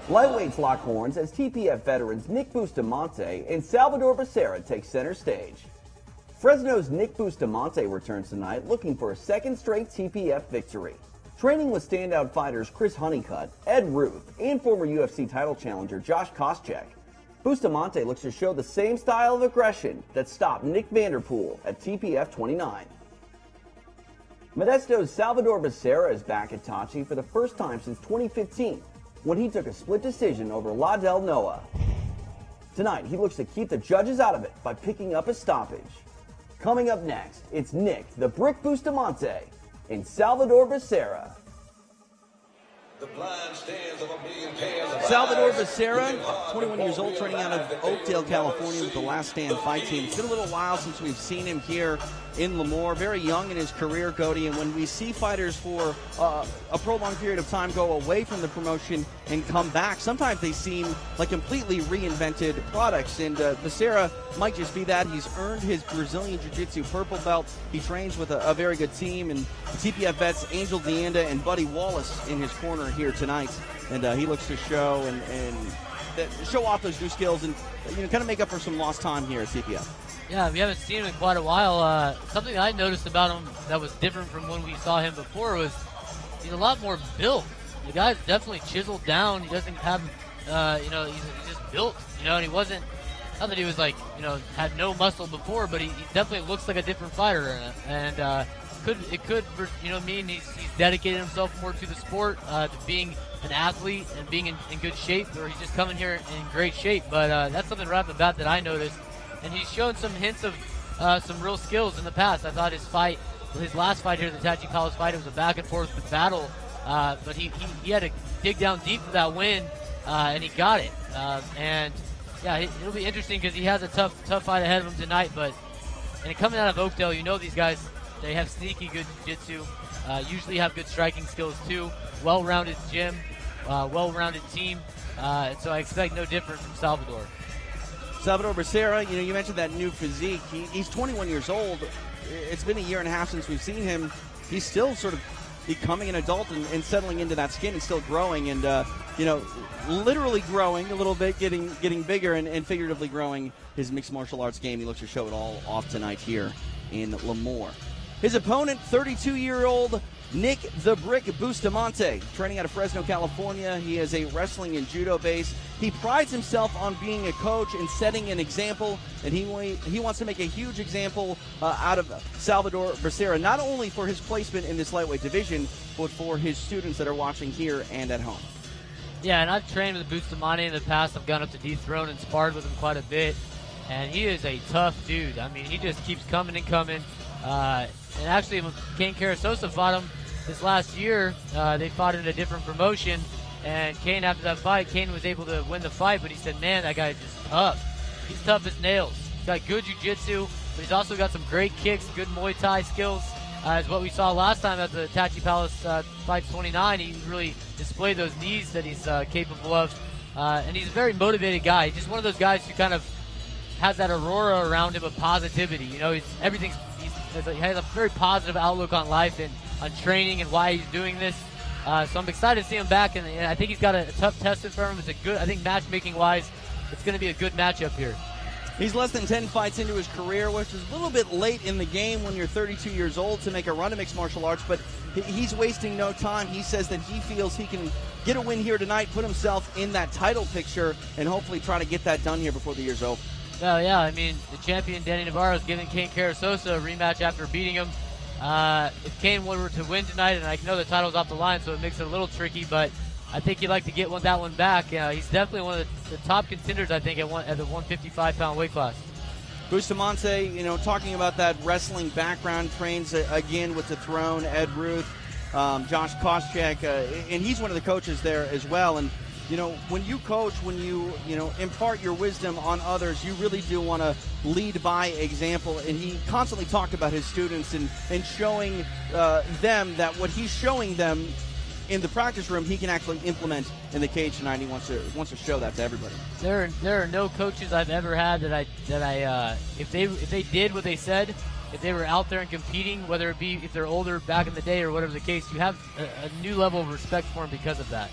Lightweights lock horns as TPF veterans Nick Bustamante and Salvador Becerra take center stage. Fresno's Nick Bustamante returns tonight looking for a second straight TPF victory. Training with standout fighters Chris Honeycutt, Ed Ruth, and former UFC title challenger Josh Koscheck, Bustamante looks to show the same style of aggression that stopped Nick Vanderpool at TPF 29. Modesto's Salvador Becerra is back at Tachi for the first time since 2015, when he took a split decision over Ladell Noah. Tonight, he looks to keep the judges out of it by picking up a stoppage. Coming up next, it's Nick the Brick Bustamante and Salvador Becerra. Salvador Becerra, 21 years old, training out of Oakdale, California with the Last Stand fight team. It's been a little while since we've seen him here in Lemoore. Very young in his career, Cody, and when we see fighters for a prolonged period of time go away from the promotion and come back, sometimes they seem like completely reinvented products, and Becerra might just be that. He's earned his Brazilian Jiu-Jitsu purple belt. He trains with a very good team, and the TPF vets Angel Deanda and Buddy Wallace in his corner here tonight, and he looks to show and show off those new skills and kind of make up for some lost time here at TPF. Yeah, we haven't seen him in quite a while. Something that I noticed about him that was different from when we saw him before was he's a lot more built. The guy's definitely chiseled down. He doesn't have, he's just built, and he wasn't, not that he was like, had no muscle before, but he definitely looks like a different fighter. And it could mean he's dedicated himself more to the sport, to being an athlete and being in good shape, or he's just coming here in great shape. But that's something right off the bat that I noticed. And he's shown some hints of some real skills in the past. I thought his last fight here, the Tachi Palace fight, it was a back and forth battle. But he had to dig down deep for that win, and he got it. It'll be interesting because he has a tough fight ahead of him tonight. But coming out of Oakdale, these guys, they have sneaky good jiu-jitsu, usually have good striking skills too, well-rounded gym, well-rounded team. And so I expect no different from Salvador. Salvador Becerra, you mentioned that new physique. He's 21 years old. It's been a year and a half since we've seen him. He's still sort of becoming an adult and settling into that skin and still growing and, literally growing a little bit, getting bigger and figuratively growing his mixed martial arts game. He looks to show it all off tonight here in Lemoore. His opponent, 32-year-old Nick the Brick Bustamante, training out of Fresno, California. He has a wrestling and judo base. He prides himself on being a coach and setting an example, and he wants to make a huge example out of Salvador Becerra, not only for his placement in this lightweight division, but for his students that are watching here and at home. Yeah, and I've trained with Bustamante in the past. I've gone up to D-Throne and sparred with him quite a bit, and he is a tough dude. I mean, he just keeps coming and coming. And actually, when Kane Carasosa fought him this last year, they fought in a different promotion. And Kane, after that fight, Kane was able to win the fight, but he said, man, that guy is just tough. He's tough as nails. He's got good jiu-jitsu, but he's also got some great kicks, good Muay Thai skills. As what we saw last time at the Tachi Palace Fight 29, he really displayed those knees that he's capable of. And he's a very motivated guy. He's just one of those guys who kind of has that aurora around him of positivity. He has a very positive outlook on life and on training and why he's doing this. So I'm excited to see him back, and I think he's got a tough test in front of him. I think matchmaking-wise, it's going to be a good matchup here. He's less than 10 fights into his career, which is a little bit late in the game when you're 32 years old to make a run to mixed martial arts, but he's wasting no time. He says that he feels he can get a win here tonight, put himself in that title picture, and hopefully try to get that done here before the year's over. Oh, yeah, I mean, the champion, Danny Navarro, is giving Kane Carasosa a rematch after beating him. If Kane were to win tonight, and I know the title's off the line, so it makes it a little tricky, but I think he'd like to get that one back. He's definitely one of the top contenders, I think, at the 155-pound weight class. Bustamante, talking about that wrestling background, trains again with the Throne, Ed Ruth, Josh Koscheck, and he's one of the coaches there as well. And when you coach, when you impart your wisdom on others, you really do want to lead by example. And he constantly talked about his students and showing them that what he's showing them in the practice room, he can actually implement in the cage tonight. He wants to show that to everybody. There are no coaches I've ever had that I if they did what they said, if they were out there and competing, whether it be if they're older back in the day or whatever the case, you have a new level of respect for them because of that.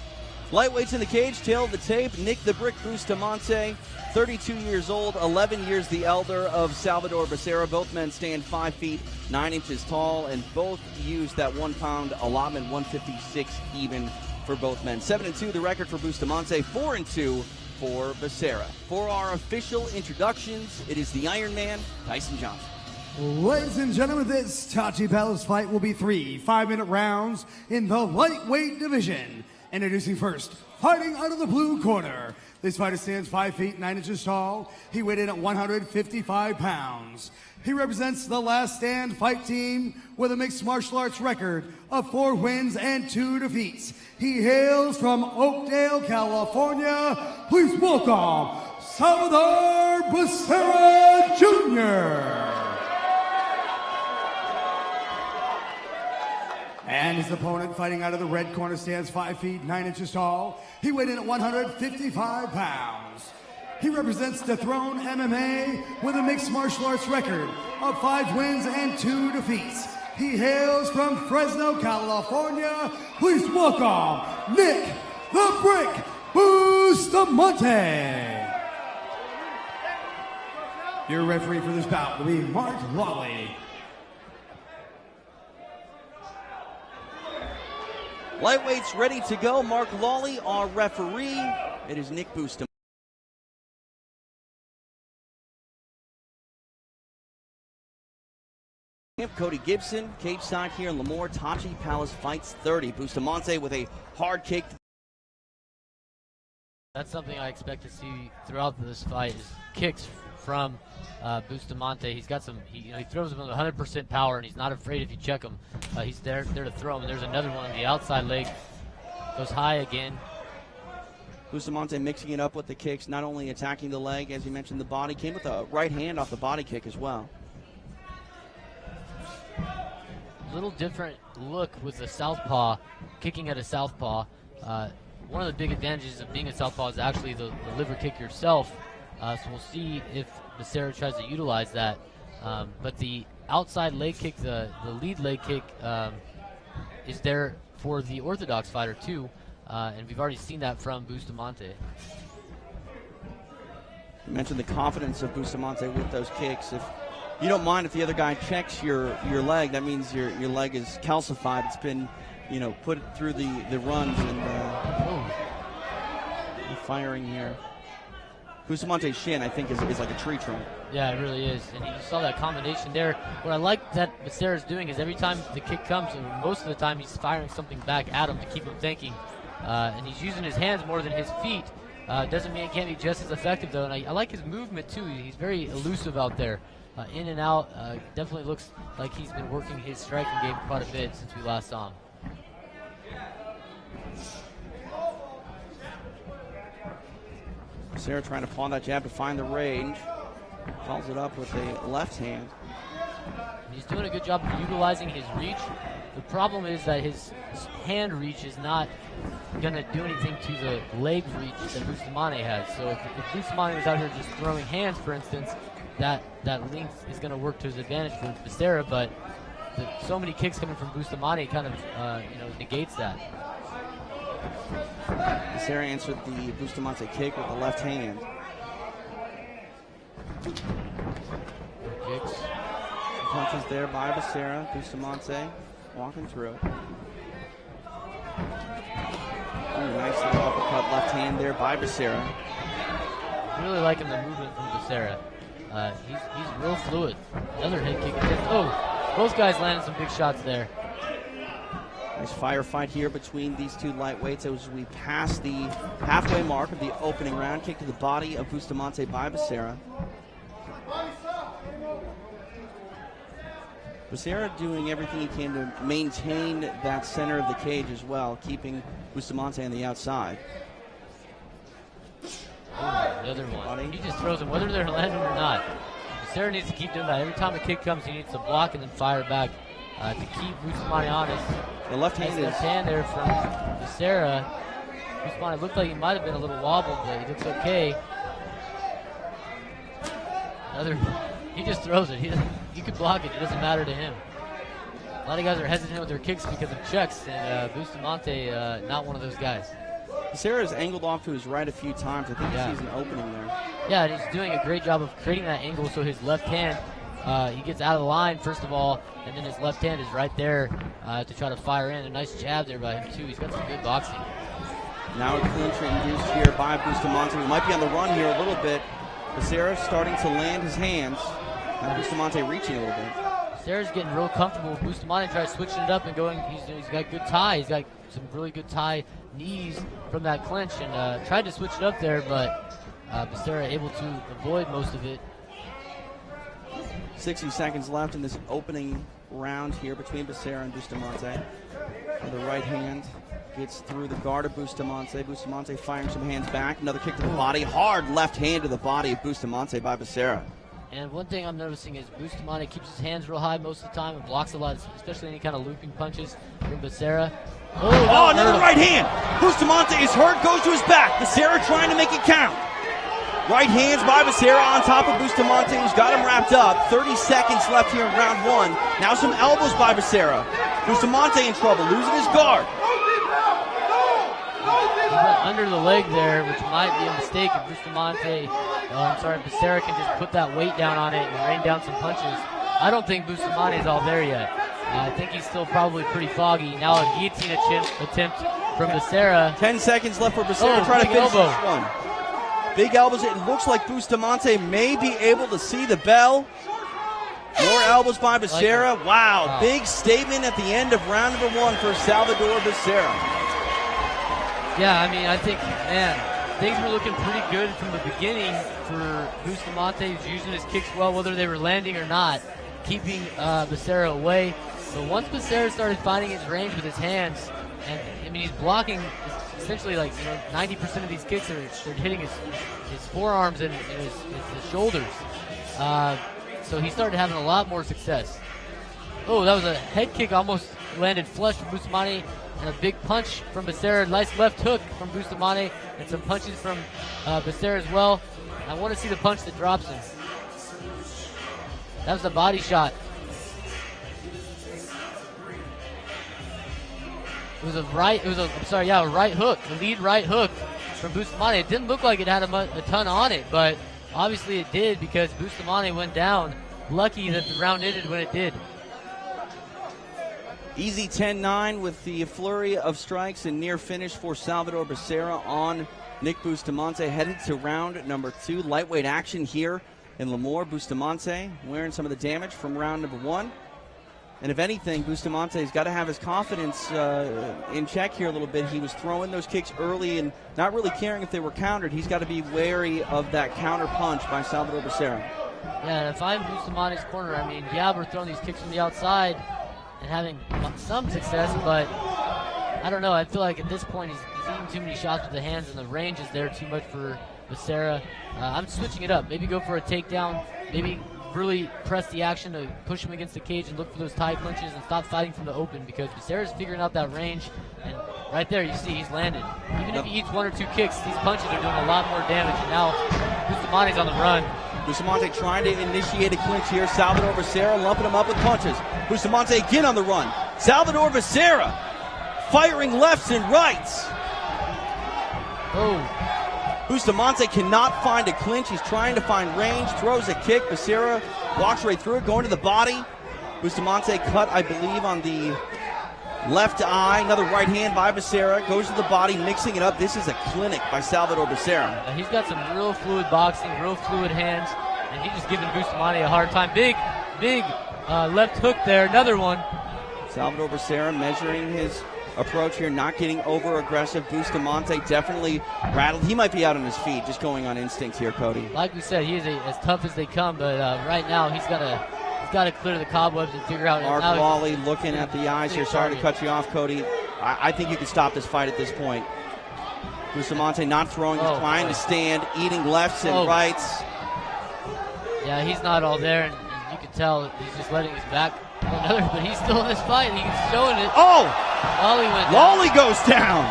Lightweights in the cage, tail of the tape. Nick the Brick Bustamante, 32 years old, 11 years the elder of Salvador Becerra. Both men stand 5 feet 9 inches tall, and both use that 1 pound allotment, 156 even for both men. 7-2 the record for Bustamante, 4-2 for Becerra. For our official introductions, it is the Iron Man, Tyson Johnson. Ladies and gentlemen, this Tachi Palace fight will be 3 5-minute rounds in the lightweight division. Introducing first, fighting out of the blue corner. This fighter stands 5 feet 9 inches tall. He weighed in at 155 pounds. He represents the Last Stand fight team with a mixed martial arts record of 4 wins and 2 defeats. He hails from Oakdale, California. Please welcome Salvador Becerra Jr. And his opponent, fighting out of the red corner, stands 5 feet 9 inches tall. He weighed in at 155 pounds. He represents the Throne MMA with a mixed martial arts record of 5 wins and 2 defeats. He hails from Fresno, California. Please welcome Nick the Brick Bustamante. Your referee for this bout will be Mark Lawley. Lightweights ready to go. Mark Lawley, our referee. It is Nick Bustamante. Cody Gibson, cage side here in Lemoore. Tachi Palace fights 30. Bustamante with a hard kick. That's something I expect to see throughout this fight is kicks from Bustamante. He's got some, he throws them with 100% power, and he's not afraid if you check him. He's there to throw him. And there's another one on the outside leg. Goes high again. Bustamante mixing it up with the kicks, not only attacking the leg, as you mentioned, the body. Came with a right hand off the body kick as well. A little different look with the southpaw, kicking at a southpaw. One of the big advantages of being a southpaw is actually the liver kick yourself. So we'll see if Becerra tries to utilize that. But the outside leg kick, the lead leg kick, is there for the orthodox fighter too. And we've already seen that from Bustamante. You mentioned the confidence of Bustamante with those kicks. If you don't mind if the other guy checks your leg, that means your leg is calcified. It's been, put through the runs and the firing here. Bustamante's shin, I think, is like a tree trunk. Yeah, it really is. And you saw that combination there. What I like that Becerra's doing is every time the kick comes, and most of the time he's firing something back at him to keep him thinking. And he's using his hands more than his feet. Doesn't mean it can't be just as effective, though. And I like his movement, too. He's very elusive out there. In and out. Definitely looks like he's been working his striking game quite a bit since we last saw him. Becerra trying to pawn that jab to find the range. Follows it up with a left hand. He's doing a good job of utilizing his reach. The problem is that his hand reach is not going to do anything to the leg reach that Bustamante has. So if Bustamante was out here just throwing hands, for instance, that length is going to work to his advantage for Becerra, but so many kicks coming from Bustamante kind of negates that. Becerra answered the Bustamante kick with the left hand. Kicks. Punches there by Becerra. Bustamante walking through. Nice little uppercut left hand there by Becerra. Really liking the movement from Becerra. He's real fluid. Another head kick. Both guys landed some big shots there. Nice firefight here between these two lightweights as we pass the halfway mark of the opening round. Kick to the body of Bustamante by Becerra. Becerra doing everything he can to maintain that center of the cage as well, keeping Bustamante on the outside. The other one. He just throws them whether they're landing or not. Becerra needs to keep doing that. Every time a kick comes, he needs to block and then fire back to keep Bustamante honest. The left hand left hand there from Becerra. Bustamante looked like he might have been a little wobbled, but he looks okay. He just throws it. You could block it. It doesn't matter to him. A lot of guys are hesitant with their kicks because of checks, and Bustamante, not one of those guys. Becerra's angled off to his right a few times. I think he sees an opening there. Yeah, and he's doing a great job of creating that angle so his left hand, he gets out of the line, first of all, and then his left hand is right there to try to fire in. A nice jab there by him, too. He's got some good boxing. Now a clinch induced here by Bustamante. He might be on the run here a little bit. Becerra starting to land his hands. Now Bustamante reaching a little bit. Becerra's getting real comfortable. Bustamante tries switching it up and going. He's got good tie. He's got some really good tie knees from that clinch and tried to switch it up there, but Becerra able to avoid most of it. 60 seconds left in this opening round here between Becerra and Bustamante. The right hand gets through the guard of Bustamante. Bustamante firing some hands back. Another kick to the body. Hard left hand to the body of Bustamante by Becerra. And one thing I'm noticing is Bustamante keeps his hands real high most of the time and blocks a lot, especially any kind of looping punches from Becerra. Oh, another right hand. Bustamante is hurt, goes to his back. Becerra trying to make it count. Right hands by Becerra on top of Bustamante, who's got him wrapped up. 30 seconds left here in round one. Now some elbows by Becerra. Bustamante in trouble, losing his guard. He went under the leg there, which might be a mistake if Bustamante, Becerra can just put that weight down on it and rain down some punches. I don't think Bustamante's all there yet. I think he's still probably pretty foggy. Now a guillotine attempt from Becerra. 10 seconds left for Becerra trying to finish this one. Big elbows. It looks like Bustamante may be able to see the bell. More elbows by Becerra. Wow, big statement at the end of round number one for Salvador Becerra. Yeah, I mean, I think, man, things were looking pretty good from the beginning for Bustamante. He was using his kicks well, whether they were landing or not, keeping Becerra away. But once Becerra started finding his range with his hands, and I mean, he's blocking essentially 90% of these kicks are hitting his forearms and his shoulders. So he started having a lot more success. Oh, that was a head kick, almost landed flush from Bustamante, and a big punch from Becerra. Nice left hook from Bustamante, and some punches from Becerra as well. I want to see the punch that drops him. That was a body shot. It was a right hook, the lead right hook from Bustamante. It didn't look like it had a ton on it, but obviously it did because Bustamante went down. Lucky that the round ended when it did. Easy 10-9 with the flurry of strikes and near finish for Salvador Becerra on Nick Bustamante. Headed to round number two. Lightweight action here in Lemoore. Bustamante wearing some of the damage from round number one. And if anything, Bustamante's got to have his confidence in check here a little bit. He was throwing those kicks early and not really caring if they were countered. He's got to be wary of that counter punch by Salvador Becerra. Yeah, and if I'm Bustamante's corner, I mean, yeah, we're throwing these kicks from the outside and having some success, but I don't know. I feel like at this point he's eating too many shots with the hands, and the range is there too much for Becerra. I'm switching it up. Maybe go for a takedown. Maybe really press the action to push him against the cage and look for those tie punches and stop fighting from the open because Becerra's figuring out that range. And right there, you see he's landed. Even if he eats one or two kicks, these punches are doing a lot more damage. And now Bustamante's on the run. Bustamante trying to initiate a clinch here. Salvador Becerra lumping him up with punches. Bustamante again on the run. Salvador Becerra firing lefts and rights. Oh. Bustamante cannot find a clinch. He's trying to find range. Throws a kick. Becerra walks right through it, going to the body. Bustamante cut, I believe, on the left eye. Another right hand by Becerra. Goes to the body, mixing it up. This is a clinic by Salvador Becerra. He's got some real fluid boxing, real fluid hands, and he's just giving Bustamante a hard time. Big left hook there. Another one. Salvador Becerra measuring his approach here, not getting over aggressive. Bustamante definitely rattled. He might be out on his feet, just going on instinct here, Cody. Like we said, he is as tough as they come, but right now he's got to clear the cobwebs and figure out. Mark Lawley looking at the eyes here. Sorry to cut you off, Cody. I think you can stop this fight at this point. Bustamante not throwing, he's trying to stand, eating lefts and rights. Yeah, he's not all there, and you can tell he's just letting his back. But he's still in this fight. He's showing it. Oh! Lawley goes down.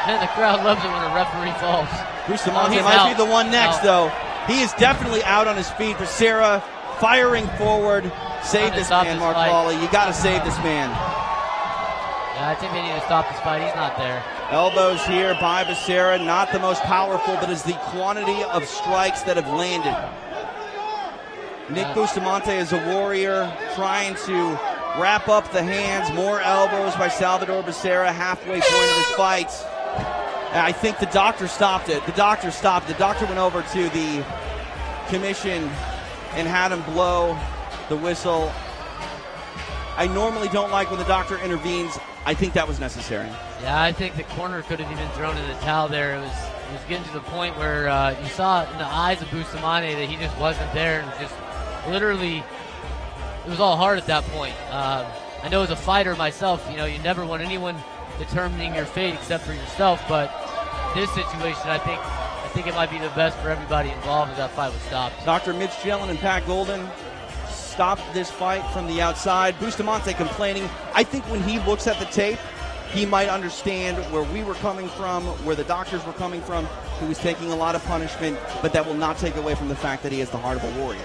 Man, the crowd loves it when a referee falls. Bustamante might be the one next, though. He is definitely out on his feet. Becerra firing forward. Save this man, Mark Lawley. You got to save this man. Yeah, I think they need to stop this fight. He's not there. Elbows here by Becerra, not the most powerful, but is the quantity of strikes that have landed. Nick Bustamante is a warrior, trying to wrap up the hands. More elbows by Salvador Becerra, halfway point of this fight. And I think the doctor stopped it. The doctor stopped. The doctor went over to the commission and had him blow the whistle. I normally don't like when the doctor intervenes. I think that was necessary. Yeah, I think the corner could have even thrown in the towel there. It was getting to the point where you saw in the eyes of Bustamante that he just wasn't there, and just literally, it was all hard at that point. I know as a fighter myself, you never want anyone determining your fate except for yourself, but this situation, I think it might be the best for everybody involved if that fight was stopped. Dr. Mitch Jellin and Pat Golden stopped this fight from the outside. Bustamante complaining. I think when he looks at the tape, he might understand where we were coming from, where the doctors were coming from. He was taking a lot of punishment, but that will not take away from the fact that he has the heart of a warrior.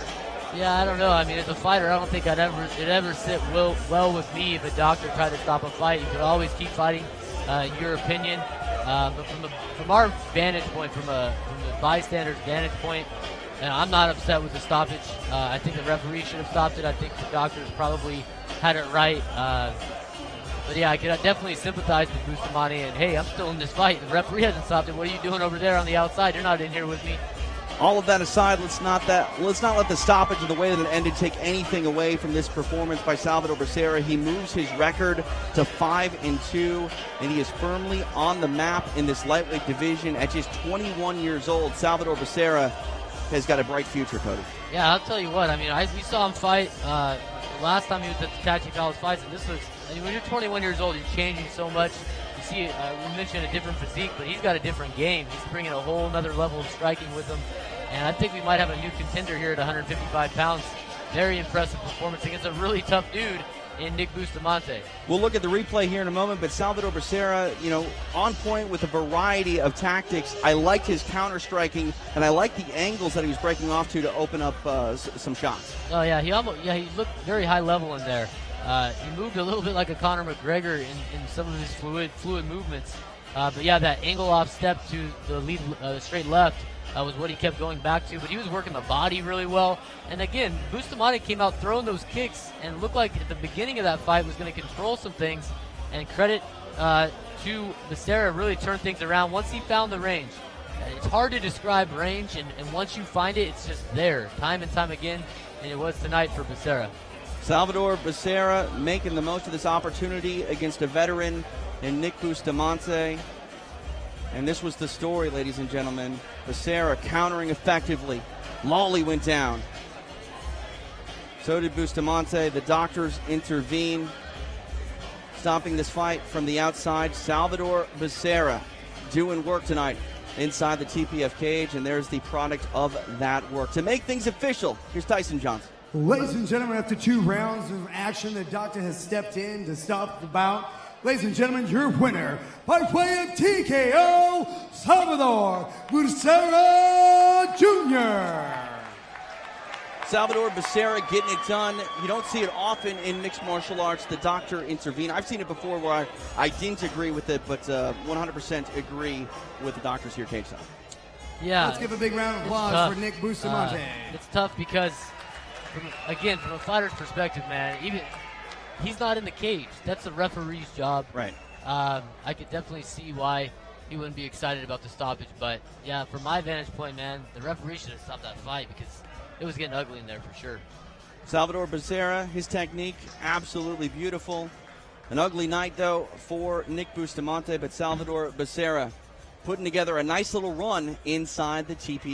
Yeah, I don't know. I mean, as a fighter, I don't think it'd ever sit well with me if a doctor tried to stop a fight. You could always keep fighting, in your opinion. But from our vantage point, from the bystander's vantage point, I'm not upset with the stoppage. I think the referee should have stopped it. I think the doctors probably had it right. But yeah, I could definitely sympathize with Bustamante. And hey, I'm still in this fight. The referee hasn't stopped it. What are you doing over there on the outside? You're not in here with me. All of that aside, let's not let the stoppage and the way that it ended take anything away from this performance by Salvador Becerra. He moves his record to 5-2, and he is firmly on the map in this lightweight division at just 21 years old. Salvador Becerra has got a bright future, Cody. Yeah, I'll tell you what. I mean, we saw him fight last time he was at the Tachi Palace fights, and this was. I mean, when you're 21 years old, you're changing so much. You see, we mentioned a different physique, but he's got a different game. He's bringing a whole other level of striking with him. And I think we might have a new contender here at 155 pounds. Very impressive performance against a really tough dude in Nick Bustamante. We'll look at the replay here in a moment, but Salvador Becerra, on point with a variety of tactics. I liked his counter-striking, and I liked the angles that he was breaking off to open up some shots. Oh, yeah, he looked very high level in there. He moved a little bit like a Conor McGregor in some of his fluid movements. But yeah, that angle off step to the lead straight left was what he kept going back to. But he was working the body really well. And again, Bustamante came out throwing those kicks and looked like at the beginning of that fight was going to control some things. And credit to Becerra, really turned things around once he found the range. It's hard to describe range, and once you find it, it's just there time and time again. And it was tonight for Becerra. Salvador Becerra making the most of this opportunity against a veteran in Nick Bustamante. And this was the story, ladies and gentlemen. Becerra countering effectively. Lawley went down. So did Bustamante. The doctors intervened, stopping this fight from the outside. Salvador Becerra doing work tonight inside the TPF cage, and there's the product of that work. To make things official, here's Tyson Johnson. Ladies and gentlemen, after 2 rounds of action, the doctor has stepped in to stop the bout. Ladies and gentlemen, your winner by way of TKO, Salvador Becerra Jr. Salvador Becerra getting it done. You don't see it often in mixed martial arts. The doctor intervened. I've seen it before where I didn't agree with it, but 100% agree with the doctors here cage side. Yeah. Let's give a big round of applause for Nick Bustamante. It's tough because, from a fighter's perspective, man, even he's not in the cage. That's the referee's job. Right. I could definitely see why he wouldn't be excited about the stoppage. But, yeah, from my vantage point, man, the referee should have stopped that fight because it was getting ugly in there for sure. Salvador Becerra, his technique, absolutely beautiful. An ugly night, though, for Nick Bustamante, but Salvador Becerra putting together a nice little run inside the TP.